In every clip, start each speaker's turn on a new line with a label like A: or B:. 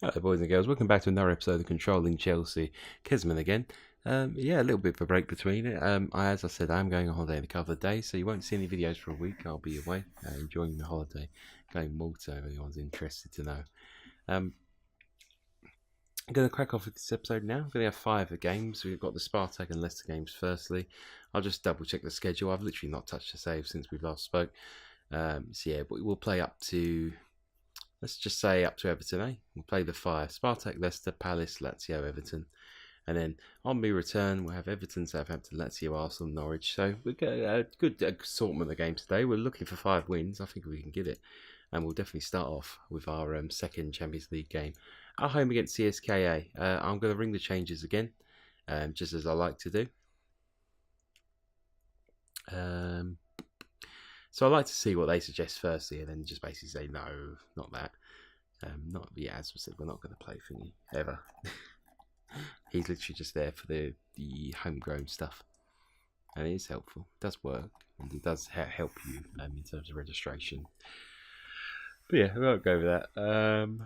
A: Hello, boys and girls. Welcome back to another episode of Controlling Chelsea. Kezman again. Yeah, a little bit of a break between it. As I said, I'm going on holiday in a couple of days, so you won't see any videos for a week. I'll be away, enjoying the holiday, going to Malta if anyone's interested to know. I'm going to crack off with this episode now. We're going to have 5 games. We've got the Spartak and Leicester games firstly. I'll just double check the schedule. I've literally not touched the save since we last spoke. So yeah, but we'll play up to... Let's just say up to Everton, eh? We'll play the 5. Spartak, Leicester, Palace, Lazio, Everton. And then on my return, we'll have Everton, Southampton, Lazio, Arsenal, Norwich. So we've got a good assortment of games today. We're looking for 5 wins. I think we can get it. And we'll definitely start off with our second Champions League game. At home against CSKA. I'm going to ring the changes again, just as I like to do. So I like to see what they suggest firstly, and then just basically say no, not that. As I said, we're not going to play Thingy ever. He's literally just there for the homegrown stuff, and it is helpful. It does work, and it does help you in terms of registration. But yeah, we won't go over that.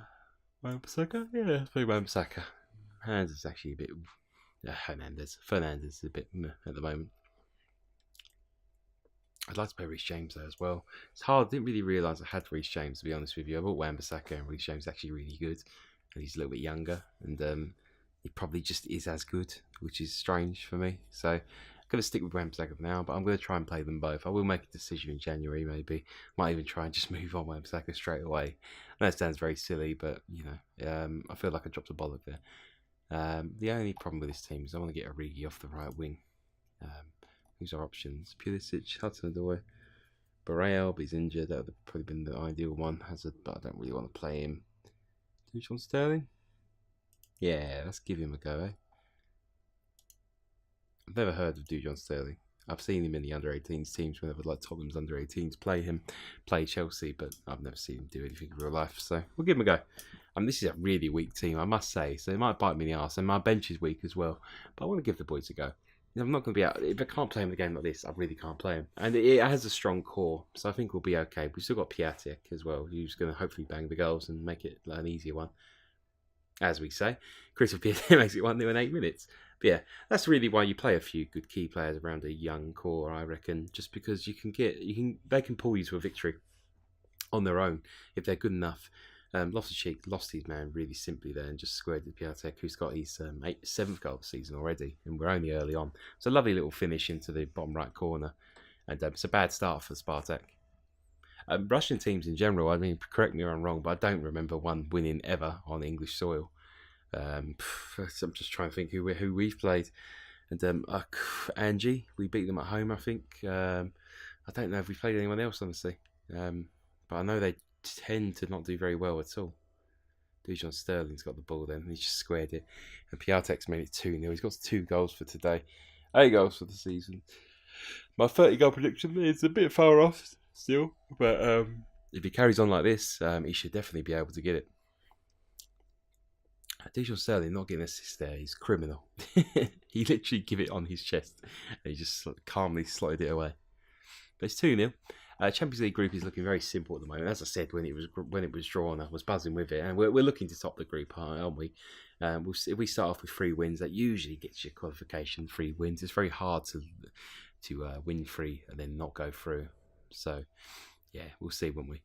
A: Wan-Bissaka, yeah, play Wan-Bissaka. Hans is actually a bit Fernandez is a bit meh at the moment. I'd like to play Reece James though as well. It's hard. I didn't really realise I had Reece James, to be honest with you. I bought Wan-Bissaka, and Reece James is actually really good, and he's a little bit younger, and he probably just is as good, which is strange for me. So I'm going to stick with Wan-Bissaka for now, but I'm going to try and play them both. I will make a decision in January, maybe. Might even try and just move on Wan-Bissaka straight away. I know it sounds very silly, but you know, I feel like I dropped a bollock there. The only problem with this team is I want to get Origi off the right wing. Who's our options? Pulisic, Hudson-Odoi, Barreal, but he's injured. That would have probably been the ideal one. Hazard, but I don't really want to play him. Dujon Sterling? Yeah, let's give him a go, eh? I've never heard of Dujon Sterling. I've seen him in the under-18s teams whenever like Tottenham's under-18s play Chelsea, but I've never seen him do anything in real life. So we'll give him a go. This is a really weak team, I must say. So it might bite me in the arse, and my bench is weak as well. But I want to give the boys a go. I'm not going to be out. If I can't play him in a game like this, I really can't play him. And it has a strong core, so I think we'll be okay. We've still got Piatek as well, who's going to hopefully bang the goals and make it an easier one. As we say, Crystal Piatek makes it 1-0 in 8 minutes. But yeah, that's really why you play a few good key players around a young core, I reckon. Just because they can pull you to a victory on their own if they're good enough. Loftus-Cheek lost his man really simply there and just squared with Piatek, who's got his 7th goal of the season already, and we're only early on. It's a lovely little finish into the bottom right corner, and it's a bad start for Spartak. Russian teams in general, I mean, correct me if I'm wrong, but I don't remember one winning ever on English soil. I'm just trying to think who we've played, and Angie, we beat them at home, I think. I don't know if we played anyone else, honestly, but I know they tend to not do very well at all. Dujon Sterling's got the ball then. He just squared it. And Piatek's made it 2-0. He's got 2 goals for today. 8 goals for the season. My 30 goal prediction is a bit far off still. But if he carries on like this, he should definitely be able to get it. Dujon Sterling not getting an assist there. He's criminal. He literally give it on his chest. And he just calmly slotted it away. But it's 2-0. Champions League group is looking very simple at the moment. As I said, when it was drawn, I was buzzing with it, and we're looking to top the group, aren't we? If we start off with 3 wins, that usually gets you qualification. 3 wins. It's very hard to win 3 and then not go through. So yeah, we'll see, won't we?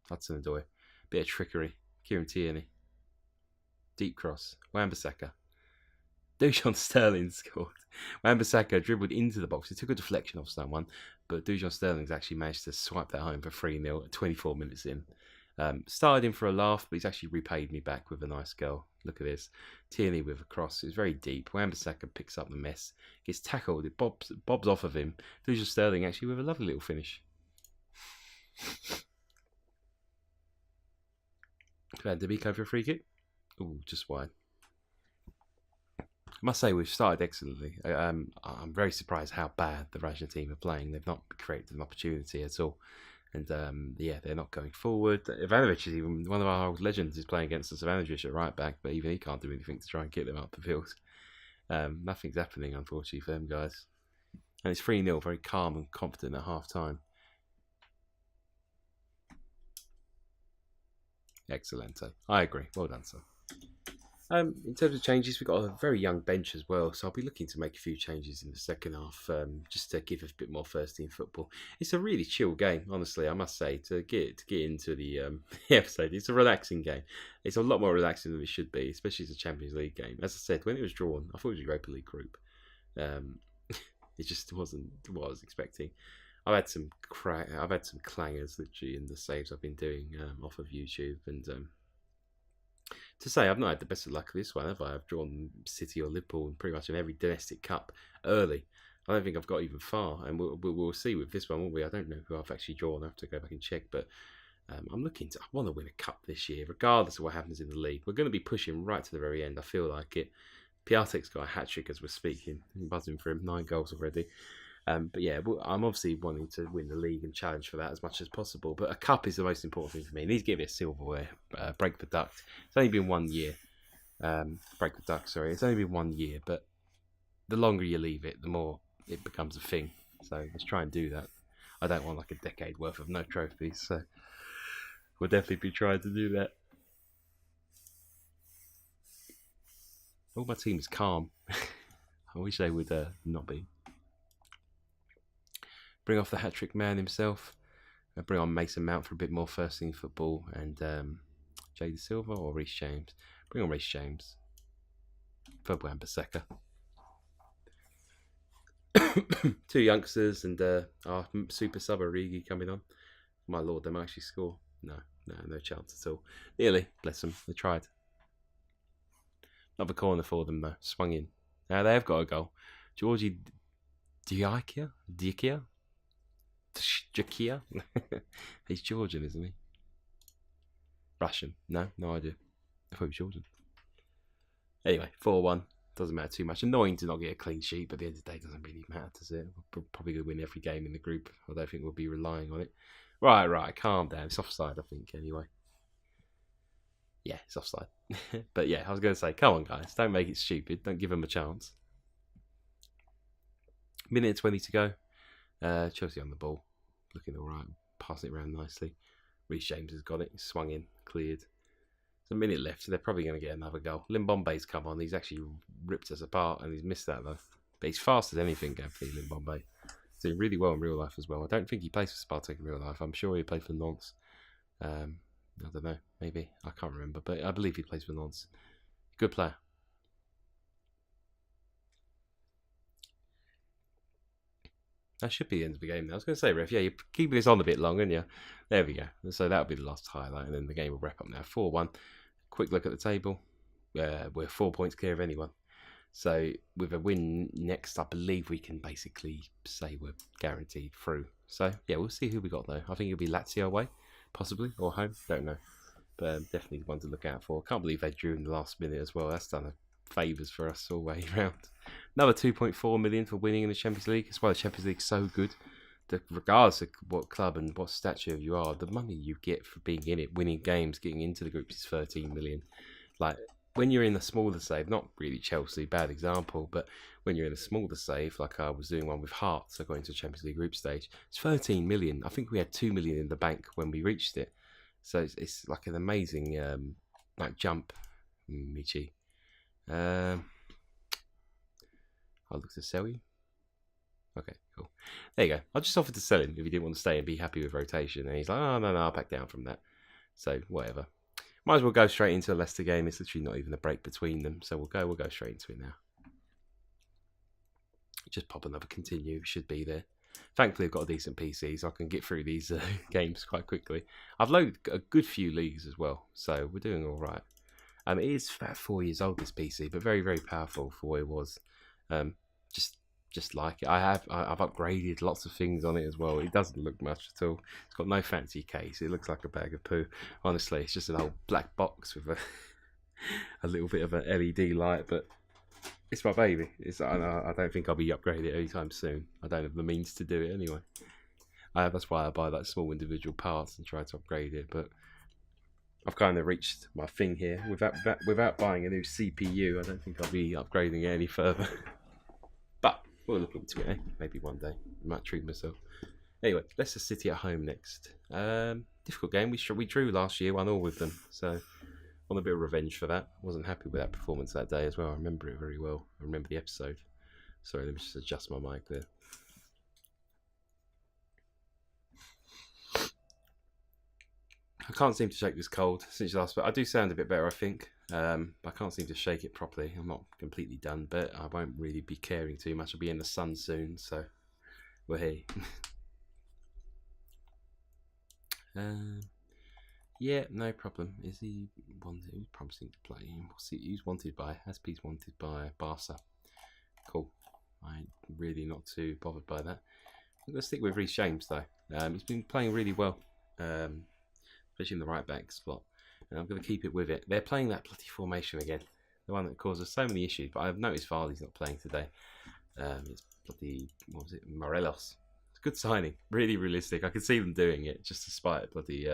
A: Hudson-Odoi, bit of trickery. Kieran Tierney, deep cross. Wan-Bissaka. Dujon Sterling scored. Wan-Bissaka dribbled into the box. He took a deflection off someone, but Dujon Sterling's actually managed to swipe that home for 3-0 at 24 minutes in. Started him for a laugh, but he's actually repaid me back with a nice goal. Look at this. Tierney with a cross. It's very deep. Wan-Bissaka picks up the mess. Gets tackled. It bobs off of him. Dujon Sterling actually with a lovely little finish. Van de Beek over a free kick. Ooh, just wide. I must say we've started excellently. I'm very surprised how bad the Russian team are playing. They've not created an opportunity at all. And yeah, they're not going forward. Ivanovic is even one of our old legends is playing against us. Ivanovic at right back, but even he can't do anything to try and get them up the field. Nothing's happening, unfortunately, for them guys. And it's 3-0, very calm and confident at half time. Excellent. I agree. Well done, sir. In terms of changes, we've got a very young bench as well, so I'll be looking to make a few changes in the second half, just to give us a bit more first team football. It's a really chill game, honestly. I must say, to get into the episode, it's a relaxing game. It's a lot more relaxing than it should be, especially as a Champions League game. As I said, when it was drawn, I thought it was a Europa League group. It just wasn't what I was expecting. I've had some clangers literally in the saves I've been doing off of YouTube, and to say I've not had the best of luck with this one, have I? I've drawn City or Liverpool in pretty much in every domestic cup early. I don't think I've got even far, and we'll see with this one, won't we? I don't know who I've actually drawn. I have to go back and check, but I want to win a cup this year, regardless of what happens in the league. We're going to be pushing right to the very end. I feel like it. Piatek's got a hat-trick as we're speaking. I'm buzzing for him, 9 goals already. But yeah, I'm obviously wanting to win the league and challenge for that as much as possible. But a cup is the most important thing for me. It needs to give me a silverware. Break the duck. It's only been 1 year. Break the duck, sorry. It's only been 1 year, but the longer you leave it, the more it becomes a thing. So let's try and do that. I don't want like a decade worth of no trophies, so we'll definitely be trying to do that. Oh, my team is calm. I wish they would not be. Bring off the hat-trick man himself. Bring on Mason Mount for a bit more first-team football. And Jay De Silva or Reece James. Bring on Reece James. For Wan-Bissaka. 2 youngsters and our super sub Origi coming on. My lord, they might actually score. No chance at all. Nearly, bless them. They tried. Another corner for them though. Swung in. Now they have got a goal. Georgie Diakia? He's Georgian, isn't he? Russian? No idea. I thought he was Georgian. Anyway, 4-1. Doesn't matter too much. Annoying to not get a clean sheet, but at the end of the day, it doesn't really matter, does it? We're probably going to win every game in the group. I don't think we'll be relying on it. Right. Calm down. It's offside, I think, anyway. Yeah, it's offside. But yeah, I was going to say, come on, guys. Don't make it stupid. Don't give them a chance. Minute and 20 to go. Chelsea on the ball. Looking all right. Passing it around nicely. Reece James has got it. Swung in. Cleared. There's a minute left, so they're probably going to get another goal. Limbombe's come on. He's actually ripped us apart, and he's missed that, though. But he's fast as anything, Gabriel Limbombe. He's doing really well in real life as well. I don't think he plays for Spartak in real life. I'm sure he played for Nantes. I don't know, maybe. I can't remember, but I believe he plays for Nantes. Good player. That should be the end of the game now. I was going to say, ref, yeah, you're keeping this on a bit longer, aren't you? There we go. So that'll be the last highlight, and then the game will wrap up now. 4-1. Quick look at the table. We're 4 points clear of anyone. So with a win next, I believe we can basically say we're guaranteed through. So yeah, we'll see who we got though. I think it'll be Lazio away, possibly, or home. Don't know. But definitely one to look out for. Can't believe they drew in the last minute as well. That's done favours for us all the way around. Another 2.4 million for winning in the Champions League. That's why the Champions League's so good. Regardless of what club and what stature you are, the money you get for being in it, winning games, getting into the groups is 13 million. Like, when you're in the smaller save, not really Chelsea, bad example, but when you're in a smaller save, like I was doing one with Hearts, I got into the Champions League group stage, it's 13 million. I think we had 2 million in the bank when we reached it. So it's like an amazing like jump, Michi. I'll look to sell you. Okay, cool. There you go. I just offered to sell him if he didn't want to stay and be happy with rotation. And he's like, oh, no, I'll back down from that. So, whatever. Might as well go straight into a Leicester game. It's literally not even a break between them. So, we'll go straight into it now. Just pop another continue. It should be there. Thankfully, I've got a decent PC, so I can get through these games quite quickly. I've loaded a good few leagues as well. So, we're doing all right. It is about 4 years old, this PC, but very, very powerful for what it was. Just like it. I've upgraded lots of things on it as well. It doesn't look much at all. It's got no fancy case. It looks like a bag of poo. Honestly, it's just an old black box with a little bit of an LED light, but it's my baby. I don't think I'll be upgrading it anytime soon. I don't have the means to do it anyway. That's why I buy like small individual parts and try to upgrade it, but I've kind of reached my thing here. Without buying a new CPU, I don't think I'll be upgrading it any further. But we'll look into it, eh? Maybe one day. I might treat myself. Anyway, Leicester City at home next. difficult game. We drew last year, 1-1 with them, so on a bit of revenge for that. Wasn't happy with that performance that day as well. I remember it very well. I remember the episode. Sorry, let me just adjust my mic there. I can't seem to shake this cold since last, but I do sound a bit better, I think. But I can't seem to shake it properly. I'm not completely done, but I won't really be caring too much. I'll be in the sun soon, so we're here. Yeah, no problem. Is he wanted? Who's promising to play him? Who's wanted by? Aspie's wanted by Barca. Cool. I'm really not too bothered by that. I'm going to stick with Reece James though. He's been playing really well, especially in the right back spot. And I'm going to keep it with it. They're playing that bloody formation again, the one that causes so many issues. But I've noticed Vardy's not playing today. It's bloody, what was it, Morelos. It's a good signing, really realistic. I can see them doing it just to spite bloody.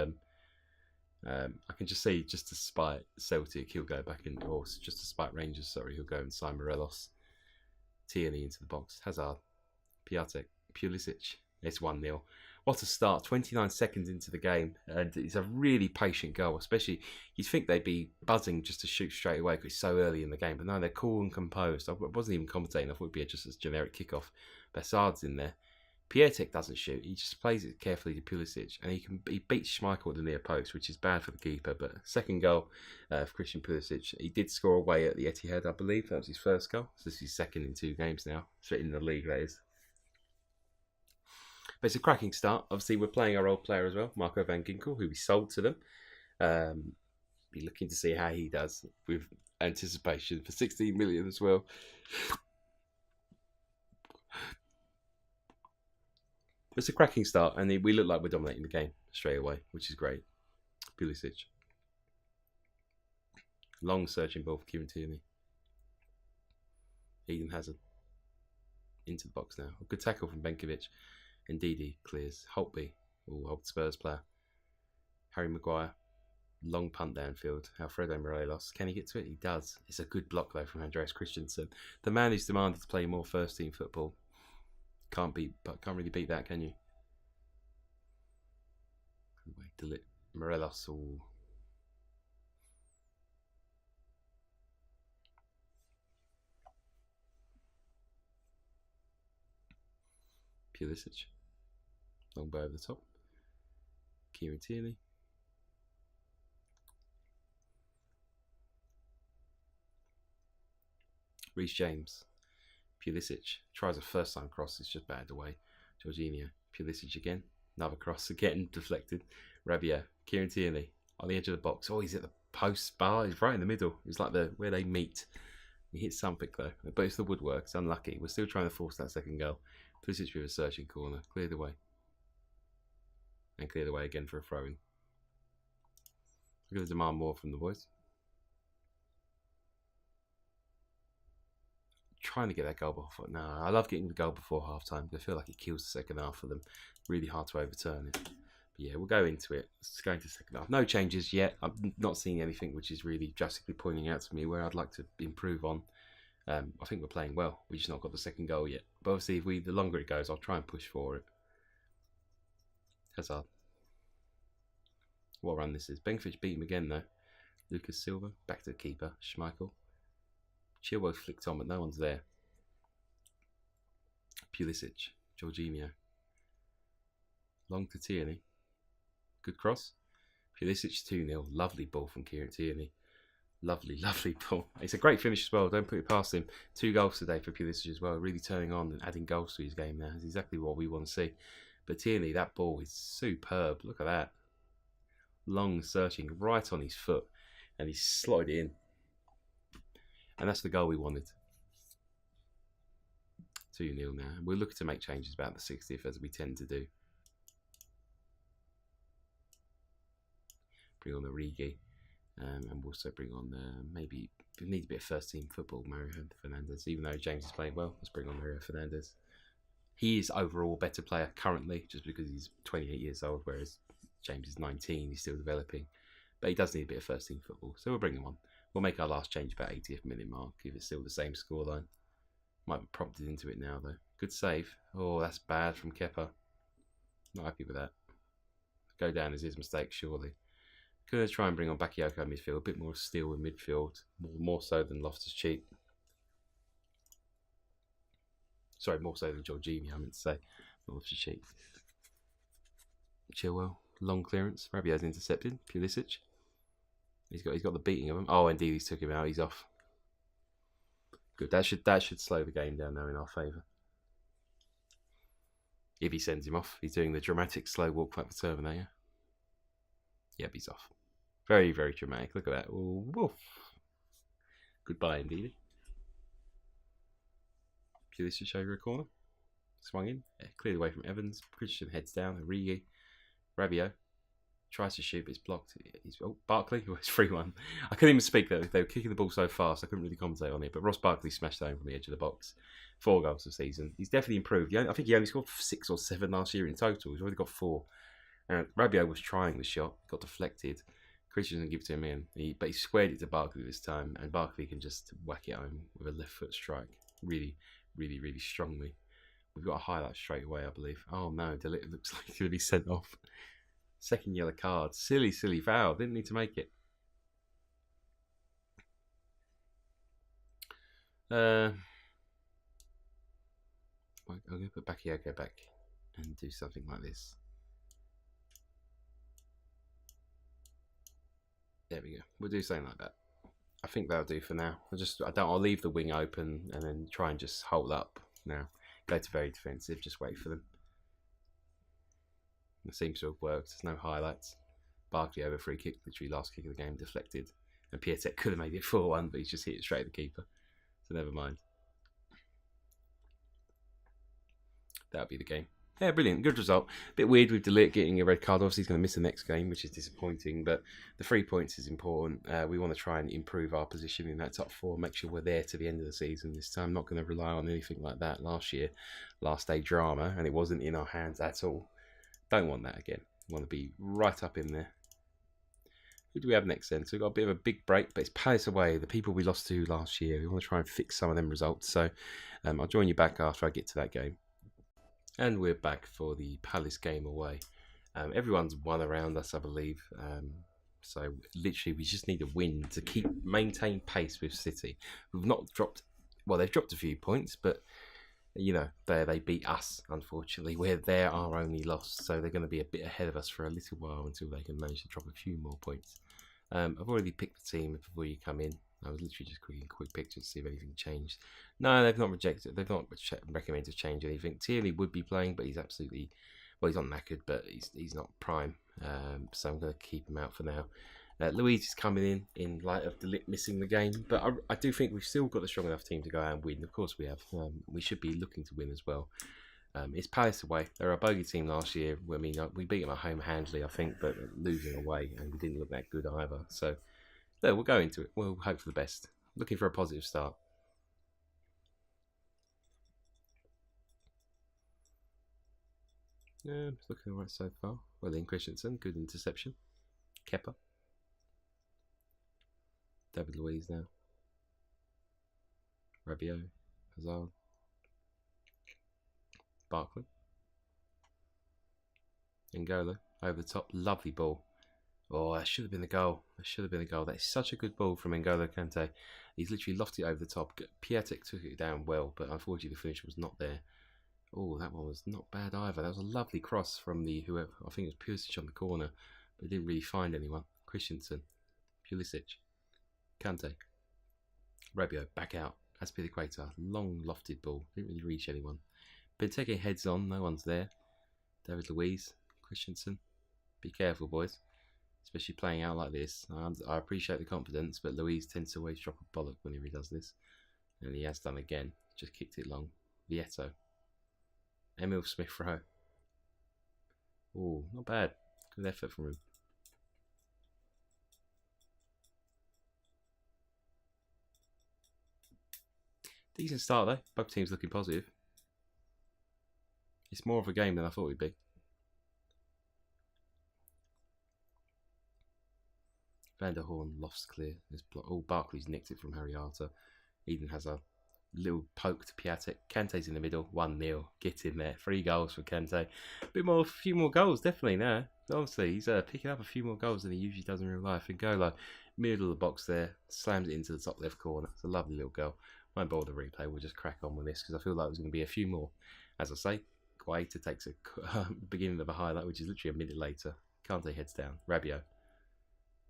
A: I can just see, just to spite Celtic, he'll go back in, or just to spite Rangers, sorry, he'll go and sign Morelos. Tierney into the box. Hazard, Piatek, Pulisic. It's 1-0. What a start. 29 seconds into the game. And it's a really patient goal, especially you'd think they'd be buzzing just to shoot straight away because it's so early in the game. But no, they're cool and composed. I wasn't even commentating. I thought it'd be just a generic kickoff. Hazard's in there. Piatek doesn't shoot. He just plays it carefully to Pulisic, and he beats Schmeichel at the near post, which is bad for the keeper. But second goal for Christian Pulisic. He did score away at the Etihad, I believe. That was his first goal. So this is his second in 2 games now. So in the league, that is. But it's a cracking start. Obviously, we're playing our old player as well, Marco van Ginkel, who we sold to them. Be looking to see how he does with anticipation for 16 million as well. It's a cracking start, and we look like we're dominating the game straight away, which is great. Pulisic. Long searching ball for Kieran Tierney. Eden Hazard. Into the box now. A good tackle from Benkovic. Ndidi clears. Holtby. Old Spurs player. Harry Maguire. Long punt downfield. Alfredo Morelos. Can he get to it? He does. It's a good block, though, from Andreas Christensen. The man who's demanded to play more first-team football. Can't really beat that, can you? Delete Morelos. Ooh. Pulisic. Long bow over the top. Kieran Tierney. Reece James. Pulisic tries a first time cross, it's just batted away. Jorginho, Pulisic again, another cross again, deflected. Rabiot, Kieran Tierney on the edge of the box. Oh, he's at the post bar, he's right in the middle. It's like where they meet. He hits something though, but it's the woodwork, it's unlucky. We're still trying to force that second goal. Pulisic with a searching corner, cleared away. And cleared away again for a throw in. We're going to demand more from the boys. Trying to get that goal before. No, I love getting the goal before half time because I feel like it kills the second half for them. Really hard to overturn it. But yeah, we'll go into it. It's going to second half. No changes yet. I'm not seeing anything which is really drastically pointing out to me where I'd like to improve on. I think we're playing well. We've just not got the second goal yet. But obviously, the longer it goes, I'll try and push for it. Hazard. What a run this is. Benkovic beat him again though. Lucas Silva. Back to the keeper. Schmeichel. Chilwell flicked on, but no one's there. Pulisic, Jorginho. Long to Tierney. Good cross. Pulisic 2-0. Lovely ball from Kieran Tierney. Lovely, lovely ball. It's a great finish as well. Don't put it past him. 2 goals today for Pulisic as well. Really turning on and adding goals to his game now. It's exactly what we want to see. But Tierney, that ball is superb. Look at that. Long searching right on his foot. And he's slotted it in. And that's the goal we wanted. 2-0 now. We're looking to make changes about the 60th as we tend to do. Bring on the Origi. And we'll also bring on maybe we need a bit of first team football, Mario Fernandes. Even though James is playing well, let's bring on Mario Fernandes. He is overall a better player currently, just because he's 28 years old, whereas James is 19. He's still developing, but he does need a bit of first team football, so we'll bring him on. We'll make our last change about 80th minute mark if it's still the same scoreline. Might be prompted into it now though. Good save. Oh, that's bad from Kepa. Not happy with that. go down as his mistake, surely. Gonna try and bring on Bakayoko in midfield, a bit more steel in midfield, more so than Loftus-Cheek. Sorry, more so than Jorginho, I meant to say. Loftus-Cheek. Chilwell, long clearance. Rabiot's intercepted. Pulisic. He's got the beating of him. Oh, indeed, he's took him out. He's off. Good. That should slow the game down now in our favour. If he sends him off, he's doing the dramatic slow walk like the Terminator. Yep, he's off. Very, very dramatic. Look at that. Ooh, woof. Goodbye, indeed. Pulisic over a corner. Swung in. Cleared away from Evans. Christian heads down. Origi. Rabiot tries to shoot, but it's blocked. Barkley, who was 3-1. I couldn't even speak though. They were kicking the ball so fast, I couldn't really commentate on it. But Ross Barkley smashed home from the edge of the box. 4 goals this season. He's definitely improved. I think he only scored 6 or 7 last year in total. He's already got 4. Rabiot was trying the shot, got deflected. Christian didn't give it to him but he squared it to Barkley this time, and Barkley can just whack it home with a left foot strike. Really, really, really strongly. We've got a highlight straight away, I believe. Oh no, Delit looks like he's going to be sent off. Second yellow card. Silly, silly foul. Didn't need to make it. I'm going to put Bakayoko back and do something like this. There we go. We'll do something like that. I think that'll do for now. I'll leave the wing open and then try and just hold up now. Go to very defensive. Just wait for them. It seems to have worked. There's no highlights. Barkley over free kick, literally last kick of the game, deflected. And Piatek could have made it 4-1, but he's just hit it straight at the keeper. So never mind. That'll be the game. Yeah, brilliant. Good result. Bit weird with Delit getting a red card. Obviously, he's going to miss the next game, which is disappointing. But the 3 points is important. We want to try and improve our position in that top 4. Make sure we're there to the end of the season this time. Not going to rely on anything like that last year. Last day drama. And it wasn't in our hands at all. Don't want that again. We want to be right up in there. Who do we have next then? So we've got a bit of a big break, but it's Palace away. The people we lost to last year. We want to try and fix some of them results. So I'll join you back after I get to that game. And we're back for the Palace game away. Everyone's won around us, I believe. So literally, we just need a win to maintain pace with City. We've not dropped. Well, they've dropped a few points, but you know they beat us. Unfortunately, they're our only loss, so they're going to be a bit ahead of us for a little while until they can manage to drop a few more points. I've already picked the team before you come in. I was literally just quick pictures to see if anything changed. No, they've not rejected. They've not recommended to change anything. Tierney would be playing, but he's absolutely he's not knackered, but he's not prime. So I'm going to keep him out for now. Louise is coming in light of Delit missing the game, but I do think we've still got a strong enough team to go out and win. Of course we have. We should be looking to win as well. It's Palace away. They're a bogey team last year. I mean, we beat them at home handily, I think, but losing away, and we didn't look that good either. So. No, we'll go into it. We'll hope for the best. Looking for a positive start. Yeah, it's looking alright so far. Well, in Christensen, good interception. Kepa. David Luiz now. Rabiot. Hazard. Barkley. N'Golo. Over the top. Lovely ball. Oh, that should have been a goal. That is such a good ball from N'Golo Kante. He's literally lofted it over the top. Piatek took it down well, but unfortunately the finish was not there. Oh, that one was not bad either. That was a lovely cross from whoever. I think it was Pulisic on the corner, but he didn't really find anyone. Christensen, Pulisic, Kante, Rabiot back out. Azpilicueta, long lofted ball. Didn't really reach anyone. Benteke heads on. No one's there. David Luiz, Christensen. Be careful, boys. Especially playing out like this. I appreciate the confidence, but Luiz tends to always drop a bollock whenever he does this. And he has done again. Just kicked it long. Vieto. Emil Smith-Rowe. Oh, not bad. Good effort from him. Decent start though. Both teams looking positive. It's more of a game than I thought it would be. Van der Horn lofts clear. Oh, Barkley's nicked it from Harry Arter. Eden Hazard little poke to Piatek. Kante's in the middle, 1-0. Get in there. 3 goals for Kante. A few more goals, definitely now. Honestly, he's picking up a few more goals than he usually does in real life. N'Golo, middle of the box there, slams it into the top left corner. It's a lovely little goal. Won't bother the replay, we'll just crack on with this because I feel like there's going to be a few more. As I say, Guaita takes a beginning of a highlight, which is literally a minute later. Kante heads down. Rabiot,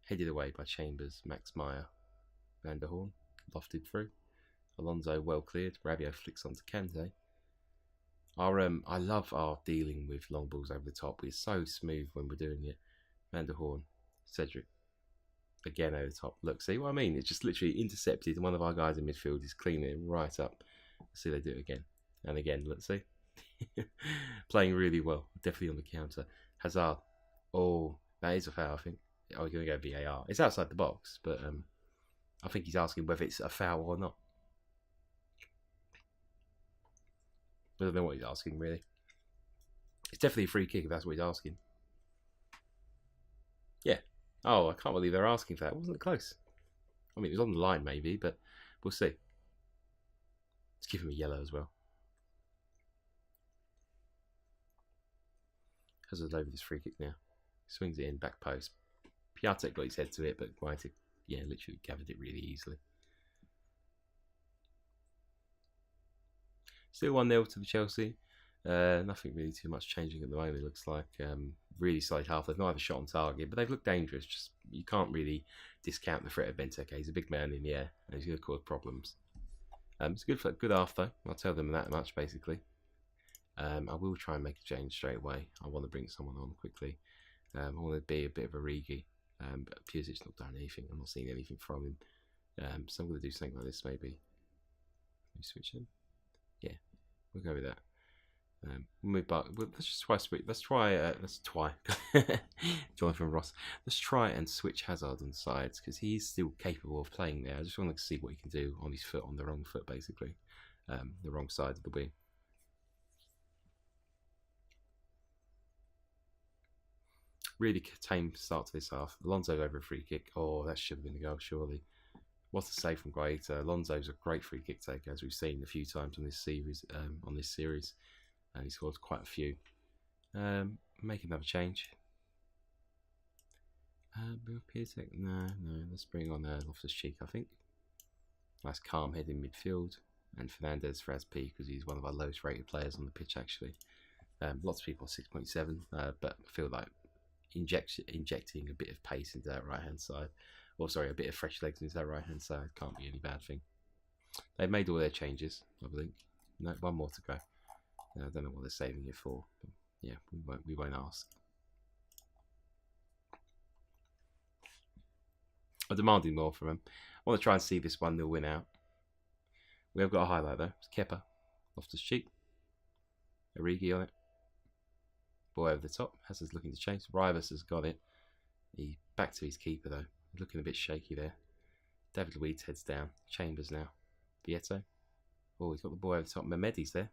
A: headed away by Chambers, Max Meyer, Van der Horn, lofted through. Alonso well cleared. Rabiot flicks onto Kante. I love our dealing with long balls over the top. We're so smooth when we're doing it. Van der Horn, Cedric, again over the top. Look, see what I mean? It's just literally intercepted, and one of our guys in midfield is cleaning it right up. Let's see they do it again and again. Let's see. Playing really well, definitely on the counter. Hazard. Oh, that is a foul, I think. Oh, we're going to go VAR. It's outside the box, but I think he's asking whether it's a foul or not. I don't know what he's asking, really. It's definitely a free kick if that's what he's asking. Yeah. Oh, I can't believe they're asking for that. Wasn't it close? I mean, it was on the line, maybe, but we'll see. Let's give him a yellow as well. Hazard over this free kick now. Swings it in, back post. Piatek got his head to it, but Guaita, yeah, literally gathered it really easily. Still 1-0 to the Chelsea. Nothing really too much changing at the moment, it looks like. Really solid half. They've not had a shot on target, but they've looked dangerous. Just you can't really discount the threat of Benteke. He's a big man in the air, and he's going to cause problems. It's good half, though. I'll tell them that much, basically. I will try and make a change straight away. I want to bring someone on quickly. I want to be a bit of a Rigi. But Pusig's not done anything. I'm not seeing anything from him. So I'm going to do something like this, maybe. Let me switch him. Yeah, we'll go with that. We'll move back. Let's just try switch. Let's try. Jonathan Ross. Let's try and switch Hazard on sides because he's still capable of playing there. I just want to see what he can do on his foot, on the wrong foot, basically, the wrong side of the wing. Really tame start to this half. Alonso over a free kick. Oh, that should have been a goal, surely. What a save from Guaita. Alonso's a great free kick taker, as we've seen a few times on this series. And he scored quite a few. Make another change. No. Let's bring on Loftus-Cheek, I think. Nice calm head in midfield. And Fernandez for SP because he's one of our lowest rated players on the pitch, actually. Lots of people are 6.7, but I feel like injecting a bit of pace into that right hand side, or sorry, a bit of fresh legs into that right hand side can't be any bad thing. They've made all their changes, I think. No, one more to go. I don't know what they're saving it for, but yeah, we won't ask. I'm demanding more from them. I want to try and see this 1-0 win out. We have got a highlight though. It's Kepa, Loftus-Cheek, Origi on it. Boy over the top. Hazard's looking to chase. Rivas has got it. He's back to his keeper though. Looking a bit shaky there. David Luiz heads down. Chambers now. Vieto. Oh, he's got the boy over the top. Mehmedi's there.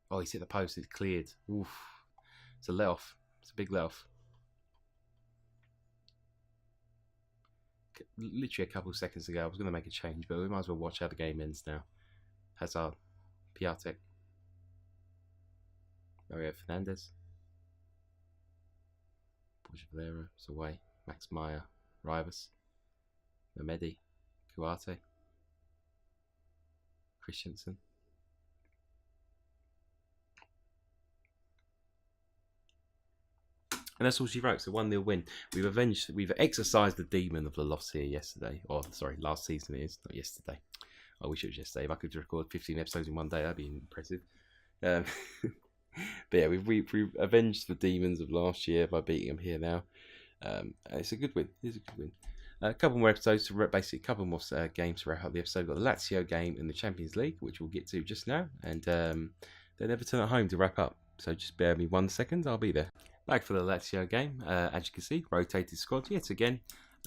A: Oh, he's hit the post. It's cleared. Oof. It's a let off. It's a big let off. Literally a couple of seconds ago, I was going to make a change, but we might as well watch how the game ends now. Hazard. Piatek. Mario Fernandez. Valera is away. Max Meyer, Rivas, Mehmedi, Kuate, Christensen. And that's all she wrote. So 1-0 win. We've exercised the demon of the loss here yesterday. Or sorry, last season it is, not yesterday. I wish it was yesterday. If I could record 15 episodes in one day, that'd be impressive. But yeah, we've avenged the demons of last year by beating them here now. It's a good win. It's a good win. A couple more episodes to basically a couple more games to wrap up the episode. We've got the Lazio game in the Champions League, which we'll get to just now, and then Everton at home to wrap up. So just bear with me 1 second. I'll be there. Back for the Lazio game. As you can see, rotated squad yet again.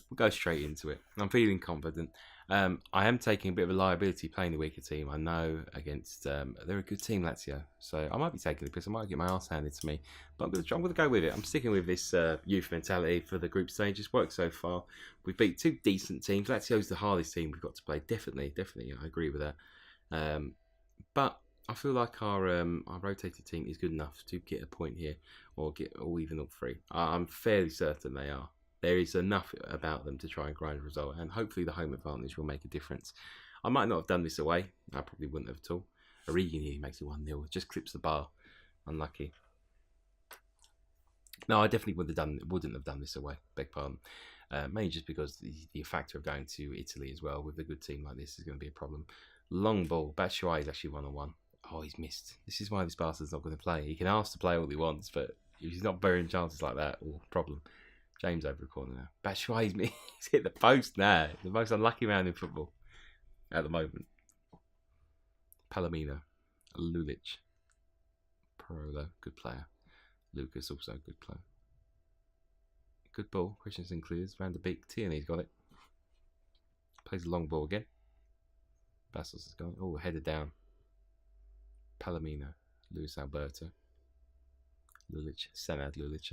A: We'll go straight into it. I'm feeling confident. I am taking a bit of a liability playing the weaker team. I know against they're a good team, Lazio, so I might be taking the piss. I might get my arse handed to me, but I'm going to go with it. I'm sticking with this youth mentality for the group stage. It's worked so far. We've beat 2 decent teams. Lazio's the hardest team we've got to play. Definitely, I agree with that. But I feel like our rotated team is good enough to get a point here, or even all three. I'm fairly certain they are. There is enough about them to try and grind a result, and hopefully the home advantage will make a difference. I might not have done this away. I probably wouldn't have at all. Origi here makes it 1-0. Just clips the bar. Unlucky. No, I definitely wouldn't have done this away. Beg pardon. Mainly just because the factor of going to Italy as well with a good team like this is going to be a problem. Long ball. Batshuayi is actually 1-on-1. Oh, he's missed. This is why this bastard's not going to play. He can ask to play all he wants, but if he's not burying chances like that, problem. James over the corner now. Batshuayi's he's hit the post now. The most unlucky man in football at the moment. Palomino. Lulic. Parolo. Good player. Lucas also a good player. Good ball. Christensen clears. Van der Beek. Tierney's got it. Plays a long ball again. Bastos has gone. Oh, headed down. Palomino. Luis Alberto. Lulic. Senad Lulic.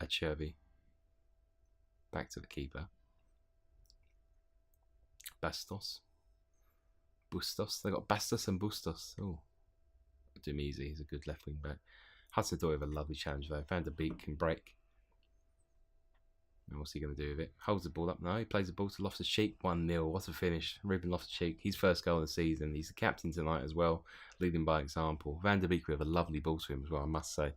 A: Acerbi. Back to the keeper. Bastos. Bustos. They got Bastos and Bustos. Oh. Demizi. He's a good left wing back. Hudson-Odoi with a lovely challenge though. Van der Beek can break. And what's he going to do with it? Holds the ball up. No, he plays the ball to Loftus-Cheek. 1-0. What a finish. Ruben Loftus-Cheek. His first goal of the season. He's the captain tonight as well. Leading by example. Van der Beek with a lovely ball to him as well, I must say.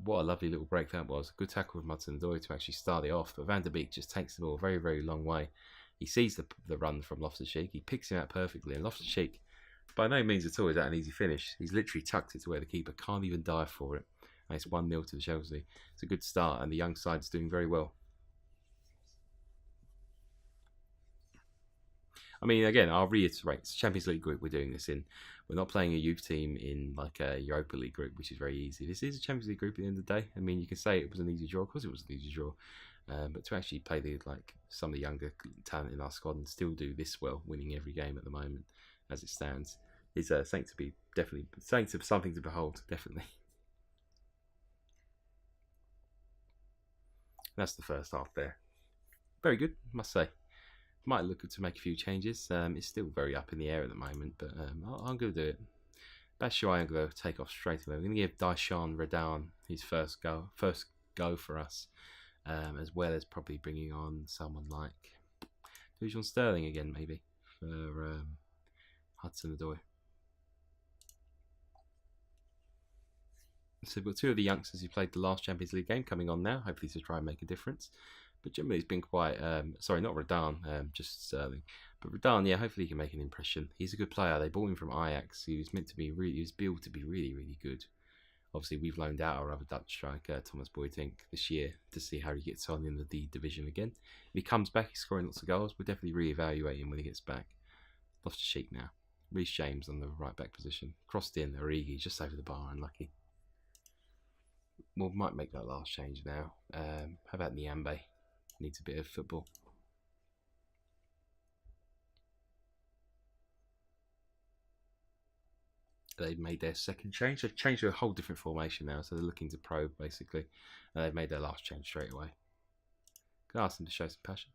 A: What a lovely little break that was. Good tackle with Hudson-Odoi to actually start it off. But Van der Beek just takes the ball a very, very long way. He sees the run from Loftus-Cheek. He picks him out perfectly. And Loftus-Cheek, by no means at all is that an easy finish. He's literally tucked it to where the keeper can't even dive for it. And it's 1-0 to Chelsea. It's a good start and the young side's doing very well. I mean, again, I'll reiterate, it's a Champions League group we're doing this in. We're not playing a youth team in like a Europa League group, which is very easy. This is a Champions League group at the end of the day. I mean, you can say it was an easy draw, because it was an easy draw. But to actually play some of the younger talent in our squad and still do this well, winning every game at the moment as it stands, is something to behold, definitely. That's the first half there. Very good, must say. Might look to make a few changes. It's still very up in the air at the moment, but I'm going to do it. Batshuayi, I'm going to take off straight away. I'm going to give Daishan Radan his first go for us, as well as probably bringing on someone like Dujon Sterling again, maybe, for Hudson-Odoi. So we've got two of the youngsters who played the last Champions League game coming on now, hopefully to try and make a difference. But generally, it's been quite. Sorry, not Radan, just Sterling. But Radan, yeah, hopefully he can make an impression. He's a good player. They bought him from Ajax. He was billed to be really, really good. Obviously, we've loaned out our other Dutch striker, Thomas Boytink, this year to see how he gets on in the D division again. If he comes back, he's scoring lots of goals. We'll definitely reevaluate him when he gets back. Loftus-Cheek now. Reece James on the right back position. Crossed in, Origi just over the bar, unlucky. We might make that last change now. How about Niambe? Needs a bit of football. They've made their second change. They've changed to a whole different formation now, so they're looking to probe, basically. And they've made their last change straight away. Can ask them to show some passion.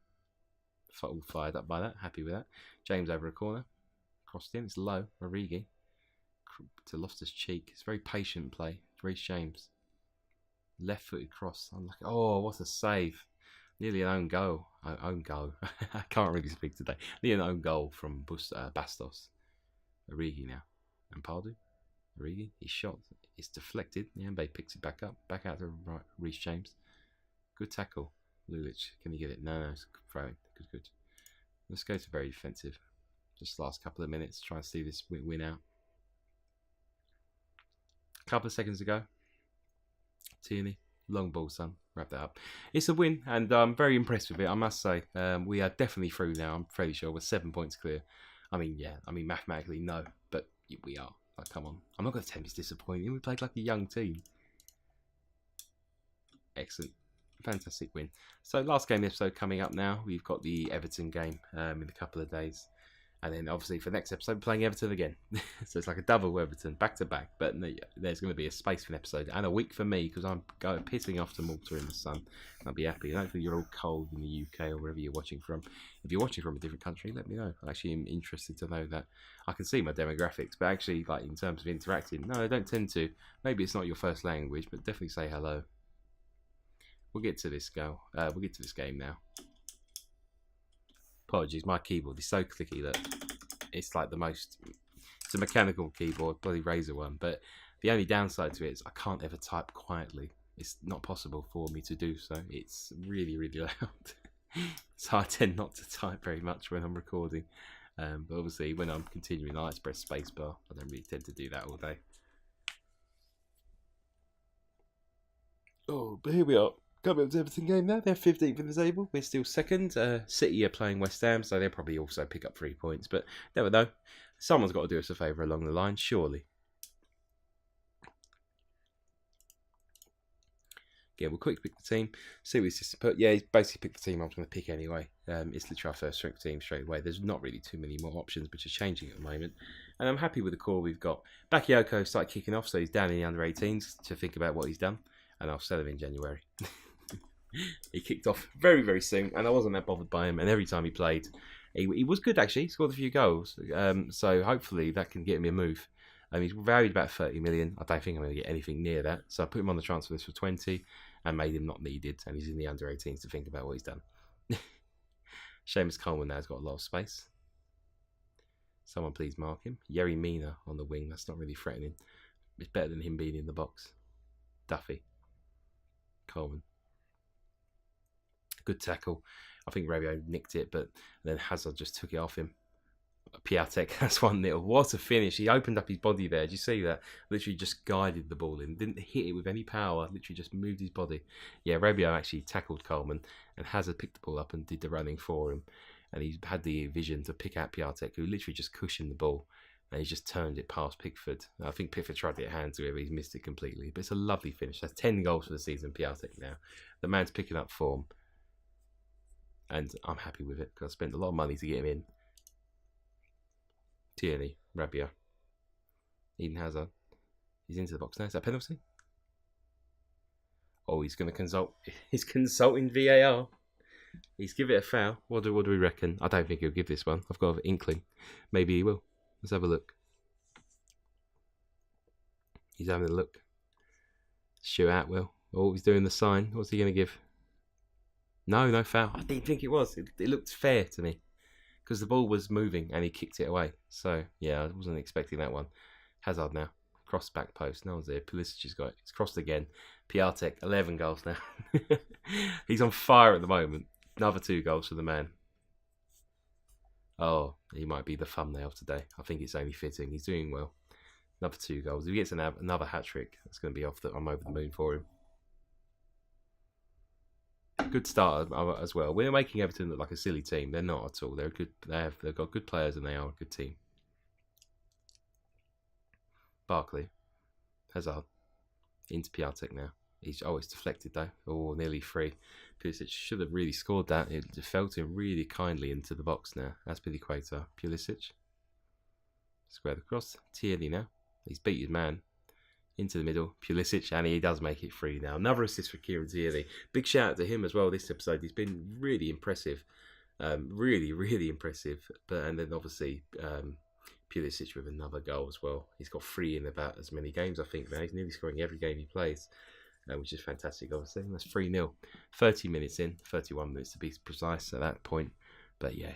A: All fired up by that. Happy with that. James over a corner. Crossed in. It's low. Origi. To Loftus-Cheek. It's very patient play. Reece James. Left-footed cross. Unlucky. Oh, what a save. Nearly an own goal. Own goal. I can't really speak today. Nearly an own goal from Bastos. Origi now. And Pardew. Origi. He's shot. It's deflected. Niambe picks it back up. Back out to right. Reece James. Good tackle. Lulic. Can he get it? No, it's throwing. Good. Let's go to very defensive. Just last couple of minutes. Try and see this win out. A couple of seconds ago. Tierney. Long ball, son. Wrap that up. It's a win, and I'm very impressed with it, I must say. We are definitely through now. I'm fairly sure we're 7 points clear. I mean, yeah. I mean, mathematically, no. But we are. Like, come on. I'm not going to tell you it's disappointing. We played like a young team. Excellent. Fantastic win. So, last game episode coming up now. We've got the Everton game in a couple of days. And then obviously for the next episode, we're playing Everton again. So it's like a double Everton, back to back. But there's going to be a space for an episode and a week for me because I'm going pissing off to Malta in the sun. I'll be happy. And hopefully you're all cold in the UK or wherever you're watching from. If you're watching from a different country, let me know. I actually am interested to know that. I can see my demographics, but actually, like in terms of interacting, no, I don't tend to. Maybe it's not your first language, but definitely say hello. We'll get to this we'll get to this game now. Apologies, my keyboard is so clicky that it's like it's a mechanical keyboard, bloody Razer one, but the only downside to it is I can't ever type quietly. It's not possible for me to do so. It's really, really loud. So I tend not to type very much when I'm recording. But obviously when I'm continuing, I like to press spacebar. I don't really tend to do that all day. Oh, but here we are. Coming up to Everton game now. They're 15th in the table. We're still second. City are playing West Ham, so they'll probably also pick up 3 points. But never know. Someone's got to do us a favour along the line, surely. Yeah, we'll quickly pick the team. See what his system put. Yeah, he's basically picked the team I was going to pick anyway. It's literally our first strength team straight away. There's not really too many more options, which is changing at the moment. And I'm happy with the core we've got. Bakayoko started kicking off, so he's down in the under-18s to think about what he's done. And I'll sell him in January. He kicked off very, very soon, and I wasn't that bothered by him. And every time he played, he was good actually. He scored a few goals, so hopefully that can get me a move. He's valued about 30 million. I don't think I'm going to get anything near that, so I put him on the transfer list for 20 and made him not needed. And he's in the under-18s to think about what he's done. Seamus Coleman now has got a lot of space. Someone please mark him. Yerry Mina on the wing. That's not really threatening. It's better than him being in the box. Duffy. Coleman. Good tackle. I think Rabiot nicked it, but then Hazard just took it off him. Piatek has 1-0. What a finish. He opened up his body there. Did you see that? Literally just guided the ball in. Didn't hit it with any power. Literally just moved his body. Yeah, Rabiot actually tackled Coleman, and Hazard picked the ball up and did the running for him. And he had the vision to pick out Piatek, who literally just cushioned the ball. And he just turned it past Pickford. I think Pickford tried to get a hand to it, but he's missed it completely. But it's a lovely finish. That's 10 goals for the season, Piatek now. The man's picking up form. And I'm happy with it because I spent a lot of money to get him in. Tierney, Rabiot, Eden Hazard. He's into the box now. Is that a penalty? Oh, he's going to consult. He's consulting VAR. He's give it a foul. What do we reckon? I don't think he'll give this one. I've got an inkling. Maybe he will. Let's have a look. He's having a look. Shoot out, Will. Oh, he's doing the sign. What's he going to give? No foul. I didn't think it was. It looked fair to me because the ball was moving and he kicked it away. So, yeah, I wasn't expecting that one. Hazard now. Cross back post. No one's there. Pulisic has got it. It's crossed again. Piatek, 11 goals now. He's on fire at the moment. Another 2 goals for the man. Oh, he might be the thumbnail today. I think it's only fitting. He's doing well. Another 2 goals. If he gets another hat-trick, that's going to be I'm over the moon for him. Good start as well. We're making Everton look like a silly team. They're not at all. They're good. They've got good players and they are a good team. Barkley, Hazard, into Piatek now. It's deflected though. Oh, nearly free. Pulisic should have really scored that. It fell to him really kindly into the box now. That's Piliqueta. Pulisic. Square the cross. Tierney now. He's beat his man. Into the middle, Pulisic, and he does make it free now. Another assist for Kieran Tierney. Big shout out to him as well this episode. He's been really impressive. Really, really impressive. And then obviously Pulisic with another goal as well. He's got 3 in about as many games, I think, now. He's nearly scoring every game he plays, which is fantastic, obviously. That's 3-0. 30 minutes in, 31 minutes to be precise at that point. But yeah,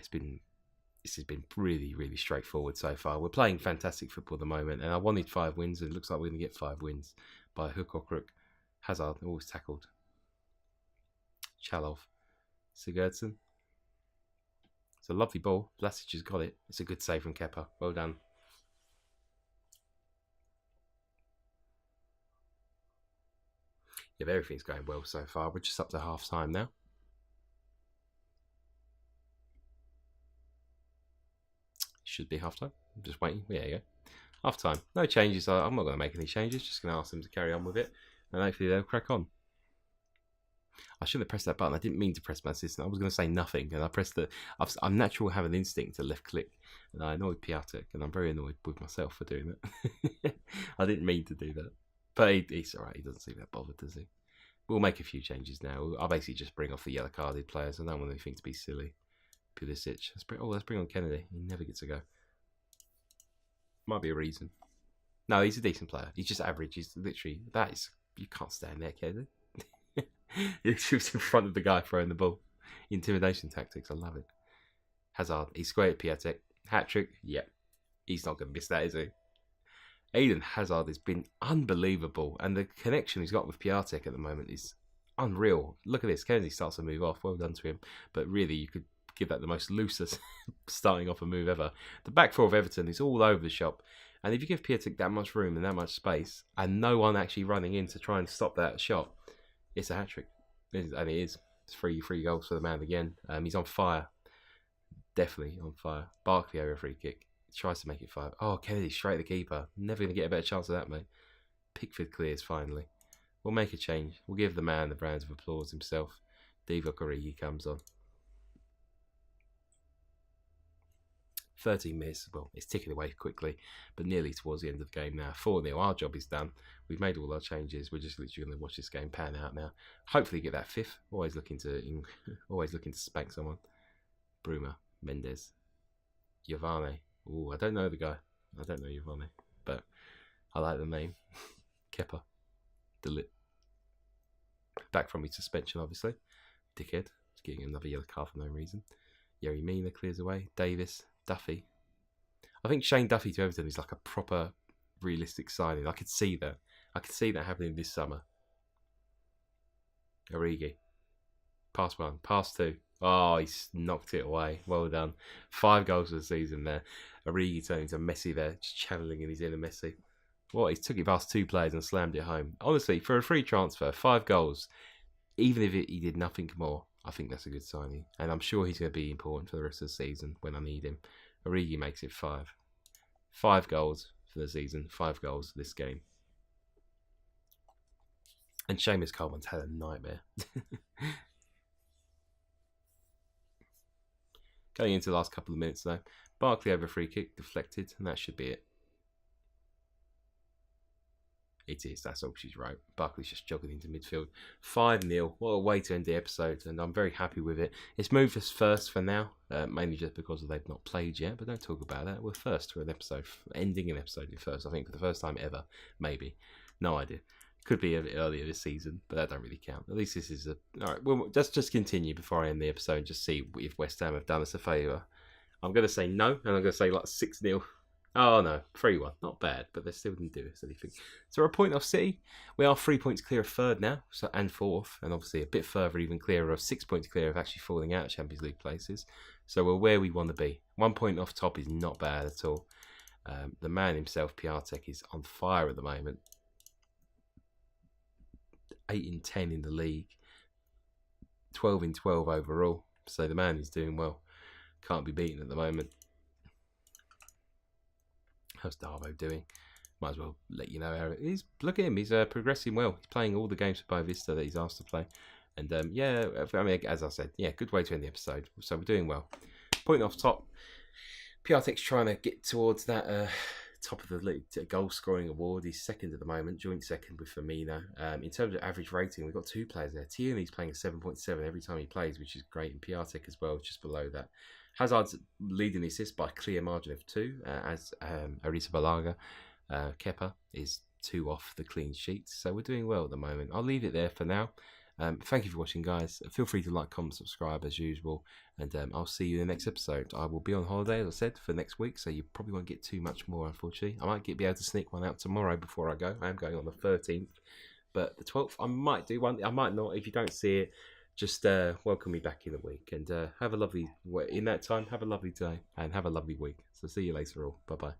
A: this has been really, really straightforward so far. We're playing fantastic football at the moment, and I wanted 5 wins, and it looks like we're going to get 5 wins by hook or crook. Hazard, always tackled. Chalov. Sigurdsson. It's a lovely ball. Vlasic has got it. It's a good save from Kepa. Well done. Yeah, everything's going well so far. We're just up to half time now. Should be half time. I'm just waiting. Yeah, you go. Half time. No changes. I'm not going to make any changes. Just going to ask them to carry on with it. And hopefully they'll crack on. I shouldn't have pressed that button. I didn't mean to press my assistant. I was going to say nothing, and I pressed the. I'm natural have an instinct to left click, and I annoyed Piatek, and I'm very annoyed with myself for doing that. I didn't mean to do that, but he's all right. He doesn't seem that bothered, does he? We'll make a few changes now. I'll basically just bring off the yellow carded players. I don't want anything to be silly. Pulisic. Let's bring on Kennedy. He never gets a go. Might be a reason. No, he's a decent player. He's just average. He's literally you can't stand there, Kennedy. He shoots in front of the guy throwing the ball. Intimidation tactics. I love it. Hazard. He's square at Piatek. Hat trick. Yep. He's not going to miss that, is he? Eden Hazard has been unbelievable, and the connection he's got with Piatek at the moment is unreal. Look at this. Kennedy starts to move off. Well done to him. But really, you could give that the most loosest starting off a move ever. The back four of Everton is all over the shop. And if you give Piatek that much room and that much space, and no one actually running in to try and stop that shot, it's a hat-trick. And it is. It's three goals for the man again. He's on fire. Definitely on fire. Barkley over a free kick. Tries to make it 5. Oh, Kennedy straight at the keeper. Never going to get a better chance of that, mate. Pickford clears finally. We'll make a change. We'll give the man the rounds of applause himself. Divock Origi comes on. 13 minutes. Well, it's ticking away quickly, but nearly towards the end of the game now. 4-0. Our job is done. We've made all our changes. We're just literally going to watch this game pan out now. Hopefully get that 5th. Always looking to spank someone. Bruma, Mendes, Giovanni. Oh, I don't know the guy. I don't know Giovanni, but I like the name. Kepa. Delit. Back from his suspension, obviously. Dickhead. Getting another yellow card for no reason. Yerry Mina clears away. Davis. Duffy. I think Shane Duffy to Everton is like a proper realistic signing. I could see that. I could see that happening this summer. Origi. Pass 1. Pass 2. Oh, he's knocked it away. Well done. 5 goals for the season there. Origi turning to Messi there, just channeling in his inner Messi. What? He took it past 2 players and slammed it home. Honestly, for a free transfer, 5 goals, even if he did nothing more, I think that's a good signing. And I'm sure he's going to be important for the rest of the season when I need him. Origi makes it 5. 5 goals for the season. 5 goals this game. And Seamus Coleman's had a nightmare. Going into the last couple of minutes though. Barkley over free kick, deflected, and that should be it. It is, that's all she's wrote. Barkley's just jogging into midfield. 5-0, what a way to end the episode, and I'm very happy with it. It's moved us first for now, mainly just because they've not played yet, but don't talk about that. We're first for an episode, ending an episode in first, I think, for the first time ever, maybe. No idea. Could be a bit earlier this season, but that don't really count. At least this is a... Alright, well, let's just continue before I end the episode and just see if West Ham have done us a favour. I'm going to say no, and I'm going to say like 6-0. Oh no, 3-1. Not bad, but they still didn't do us anything. So we're a point off City. We are 3 points clear of third now, and fourth, and obviously a bit further, even clearer of 6 points clear of actually falling out of Champions League places. So we're where we want to be. 1 point off top is not bad at all. The man himself, Piatek, is on fire at the moment. 8 in 10 in the league, 12 in 12 overall. So the man is doing well. Can't be beaten at the moment. How's Darbo doing? Might as well let you know how it is. Look at him, he's progressing well. He's playing all the games for Boavista that he's asked to play. And yeah, I mean, as I said, yeah, good way to end the episode. So we're doing well. Point off top. Piatek's trying to get towards that top of the league goal scoring award. He's second at the moment, joint second with Firmino. In terms of average rating, we've got 2 players there. Tierney's playing a 7.7 every time he plays, which is great, and Piatek as well, just below that. Hazard's leading the assist by a clear margin of 2, as Arrizabalaga. Kepa is 2 off the clean sheet, so we're doing well at the moment. I'll leave it there for now. Thank you for watching, guys. Feel free to like, comment, subscribe as usual, and I'll see you in the next episode. I will be on holiday, as I said, for next week, so you probably won't get too much more, unfortunately. I might be able to sneak one out tomorrow before I go. I am going on the 13th, but the 12th I might do one. I might not. If you don't see it, just welcome me back in a week, and have a lovely, in that time, have a lovely day and have a lovely week. So see you later all. Bye bye.